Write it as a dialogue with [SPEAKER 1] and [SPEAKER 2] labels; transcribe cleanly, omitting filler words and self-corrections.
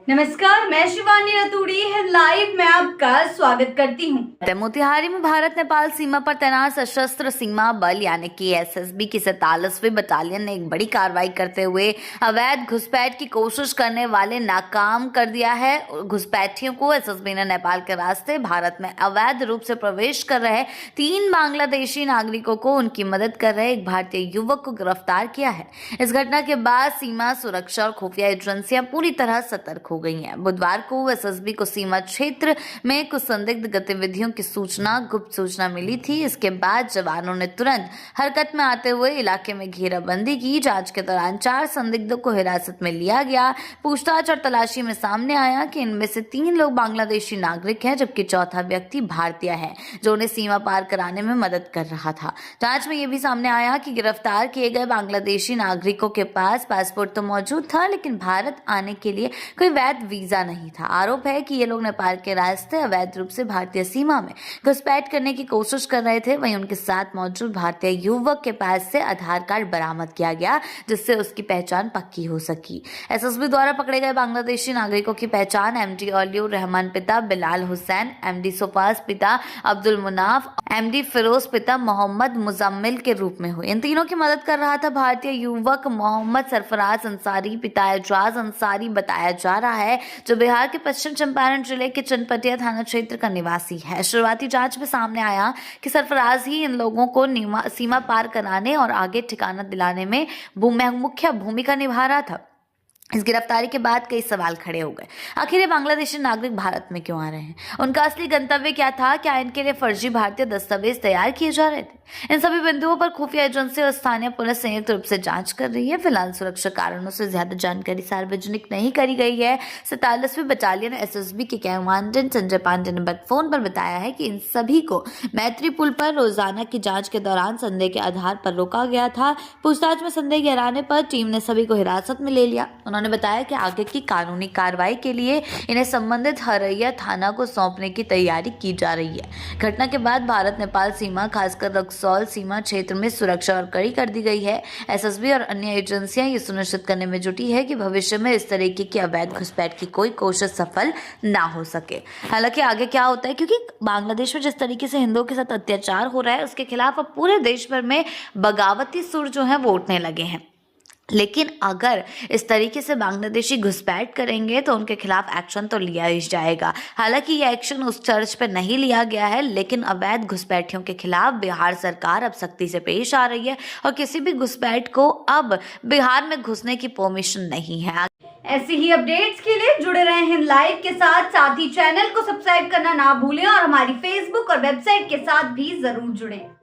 [SPEAKER 1] नमस्कार, मैं शिवानी रतूड़ी लाइव में आपका स्वागत करती हूँ।
[SPEAKER 2] मोतिहारी में भारत नेपाल सीमा पर तैनात सशस्त्र सीमा बल यानी कि एसएसबी की 47वीं बटालियन ने एक बड़ी कार्रवाई करते हुए अवैध घुसपैठ की कोशिश करने वाले नाकाम कर दिया है। घुसपैठियों को एसएसबी ने नेपाल के रास्ते भारत में अवैध रूप से प्रवेश कर रहे 3 बांग्लादेशी नागरिकों को उनकी मदद कर रहे एक भारतीय युवक को गिरफ्तार किया है। इस घटना के बाद सीमा सुरक्षा और खुफिया एजेंसियां पूरी तरह सतर्क हो गई हैं। बुधवार को एसएसबी को सीमा क्षेत्र में कुछ संदिग्ध गतिविधियों की गुप्त सूचना मिली थी। इसके बाद जवानों ने तुरंत हरकत में आते हुए इलाके में घेराबंदी की। जांच के दौरान 4 संदिग्धों को हिरासत में लिया गया। पूछताछ और तलाशी में सामने आया कि इनमें से 3 लोग बांग्लादेशी नागरिक हैं, जबकि चौथा व्यक्ति भारतीय है जो उन्हें सीमा पार कराने में मदद कर रहा था। जांच में यह भी सामने आया कि गिरफ्तार किए गए बांग्लादेशी नागरिकों के पास पासपोर्ट तो मौजूद था, लेकिन भारत आने के लिए कोई वैध वीजा नहीं था। आरोप है कि ये लोग नेपाल के रास्ते अवैध रूप से भारतीय सीमा में घुसपैठ करने की कोशिश कर रहे थे। वहीं उनके साथ मौजूद भारतीय युवक के पास से आधार कार्ड बरामद किया गया, जिससे उसकी पहचान पक्की हो सकी। एसएसबी द्वारा पकड़े गए बांग्लादेशी नागरिकों की पहचान एमडी ऑलियुर रहमान पिता बिलाल हुसैन, एमडी सोफास पिता अब्दुल मुनाफ, एमडी फिरोज पिता मोहम्मद मुजम्मिल के रूप में हुई। इन तीनों की मदद कर रहा था भारतीय युवक मोहम्मद सरफराज अंसारी पिता एजाज अंसारी बताया जा रहा है, जो बिहार के पश्चिम चंपारण जिले के चनपटिया थाना क्षेत्र का निवासी है। शुरुआती जांच में सामने आया कि सरफराज ही इन लोगों को सीमा पार कराने और आगे ठिकाना दिलाने में मुख्य भूमिका निभा रहा था। इस गिरफ्तारी के बाद कई सवाल खड़े हो गए। आखिर ये बांग्लादेशी नागरिक भारत में क्यों आ रहे हैं? उनका असली गंतव्य क्या था? क्या इनके लिए फर्जी भारतीय दस्तावेज तैयार किए जा रहे थे? इन सभी बिंदुओं पर खुफिया एजेंसी और स्थानीय पुलिस संयुक्त रूप से जांच कर रही है। फिलहाल सुरक्षा कारणों से ज्यादा जानकारी सार्वजनिक नहीं करी गई है। 47वीं बटालियन एसएसबी के कमांडेंट संजय पांडे ने फोन पर बताया है कि इन सभी को मैत्री पुल पर रोजाना की जांच के दौरान संदेह के आधार पर रोका गया था। पूछताछ में संदेह गहराने पर टीम ने सभी को हिरासत में ले लिया। उन्होंने बताया कि आगे की कानूनी कार्रवाई के लिए इन्हें संबंधित हरैया थाना को सौंपने की तैयारी की जा रही है। घटना के बाद भारत नेपाल सीमा, खासकर रक्सौल सीमा क्षेत्र में सुरक्षा और कड़ी कर दी गई है। एसएसबी और अन्य एजेंसियां ये सुनिश्चित करने में जुटी है कि भविष्य में इस तरीके की अवैध घुसपैठ की कोई कोशिश सफल ना हो सके। हालांकि आगे क्या होता है, क्योंकि बांग्लादेश में जिस तरीके से हिंदुओं के साथ अत्याचार हो रहा है, उसके खिलाफ अब पूरे देश भर में बगावती सुर जो है वो उठने लगे हैं। लेकिन अगर इस तरीके से बांग्लादेशी घुसपैठ करेंगे तो उनके खिलाफ एक्शन तो लिया ही जाएगा। हालांकि यह एक्शन उस चर्च पर नहीं लिया गया है, लेकिन अवैध घुसपैठियों के खिलाफ बिहार सरकार अब सख्ती से पेश आ रही है और किसी भी घुसपैठ को अब बिहार में घुसने की परमिशन नहीं है।
[SPEAKER 1] ऐसी ही अपडेट्स के लिए जुड़े रहे हैं लाइव के साथ ही चैनल को सब्सक्राइब करना ना भूलें और हमारी फेसबुक और वेबसाइट के साथ भी जरूर जुड़ें।